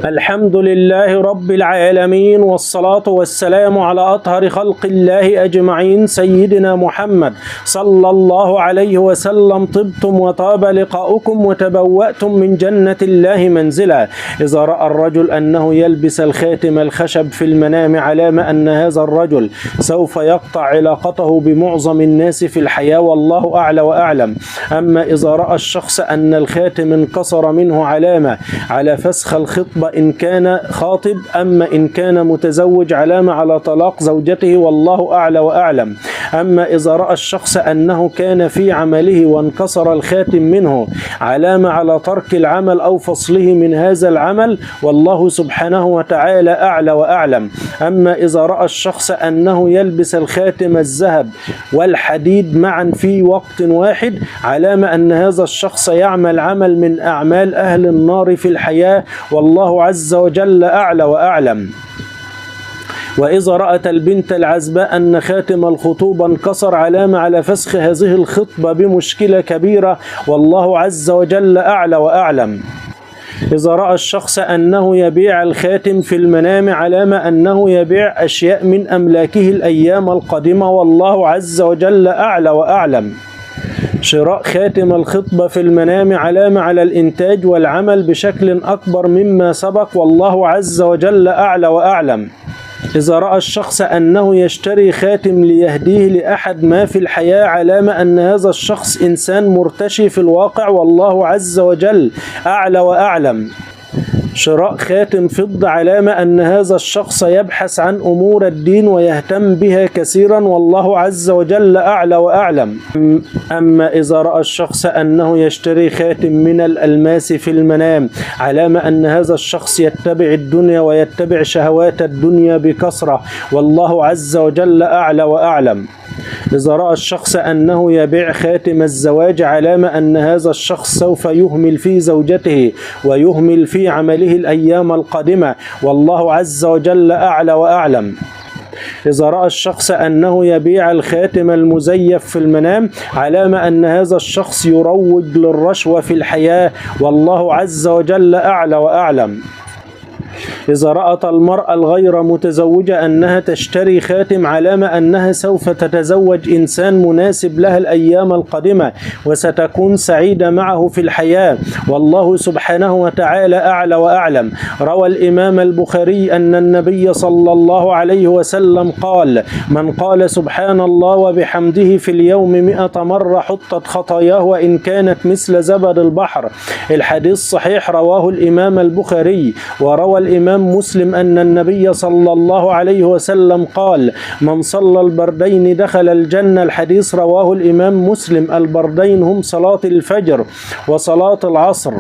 الحمد لله رب العالمين، والصلاة والسلام على أطهر خلق الله أجمعين سيدنا محمد صلى الله عليه وسلم. طبتم وطاب لقاؤكم وتبوأتم من جنة الله منزلا. إذا رأى الرجل أنه يلبس الخاتم الخشب في المنام علام أن هذا الرجل سوف يقطع علاقته بمعظم الناس في الحياة، والله أعلى وأعلم. أما إذا رأى الشخص أن الخاتم انكسر منه علامة على فسخ الخطبة إن كان خاطب، أما إن كان متزوج علامة على طلاق زوجته، والله أعلى وأعلم. أما إذا رأى الشخص أنه كان في عمله وانكسر الخاتم منه علامة على ترك العمل أو فصله من هذا العمل، والله سبحانه وتعالى أعلى وأعلم. أما إذا رأى الشخص أنه يلبس الخاتم الذهب والحديد معا في وقت واحد علامة أن هذا الشخص يعمل عمل من أعمال أهل النار في الحياة، والله عز وجل أعلى وأعلم. وإذا رأت البنت العزباء أن خاتم الخطوبة انكسر علامة على فسخ هذه الخطبة بمشكلة كبيرة، والله عز وجل أعلى وأعلم. إذا رأى الشخص أنه يبيع الخاتم في المنام علامة أنه يبيع أشياء من أملاكه الأيام القادمة، والله عز وجل أعلى وأعلم. شراء خاتم الخطبة في المنام علامة على الإنتاج والعمل بشكل أكبر مما سبق، والله عز وجل أعلى وأعلم. إذا رأى الشخص أنه يشتري خاتم ليهديه لأحد ما في الحياة علامة أن هذا الشخص إنسان مرتشي في الواقع، والله عز وجل أعلى وأعلم. شراء خاتم فضة علامة أن هذا الشخص يبحث عن أمور الدين ويهتم بها كثيرا، والله عز وجل أعلى وأعلم. أما إذا رأى الشخص أنه يشتري خاتم من الألماس في المنام علامة أن هذا الشخص يتبع الدنيا ويتبع شهوات الدنيا بكثرة، والله عز وجل أعلى وأعلم. إذا رأى الشخص أنه يبيع خاتم الزواج علامة أن هذا الشخص سوف يهمل في زوجته ويهمل في عمله الأيام القادمة، والله عز وجل أعلى وأعلم. إذا رأى الشخص أنه يبيع الخاتم المزيف في المنام علامة أن هذا الشخص يروج للرشوة في الحياة، والله عز وجل أعلى وأعلم. إذا رأت المرأة الغير متزوجة أنها تشتري خاتم علامة أنها سوف تتزوج إنسان مناسب لها الأيام القادمة وستكون سعيدة معه في الحياة، والله سبحانه وتعالى أعلى وأعلم. روى الإمام البخاري أن النبي صلى الله عليه وسلم قال: من قال سبحان الله وبحمده في اليوم 100 مرة حطت خطاياه وإن كانت مثل زبد البحر. الحديث صحيح، رواه الإمام البخاري. وروى الإمام مسلم أن النبي صلى الله عليه وسلم قال: من صلى البردين دخل الجنة. الحديث رواه الإمام مسلم. البردين هم صلاة الفجر وصلاة العصر.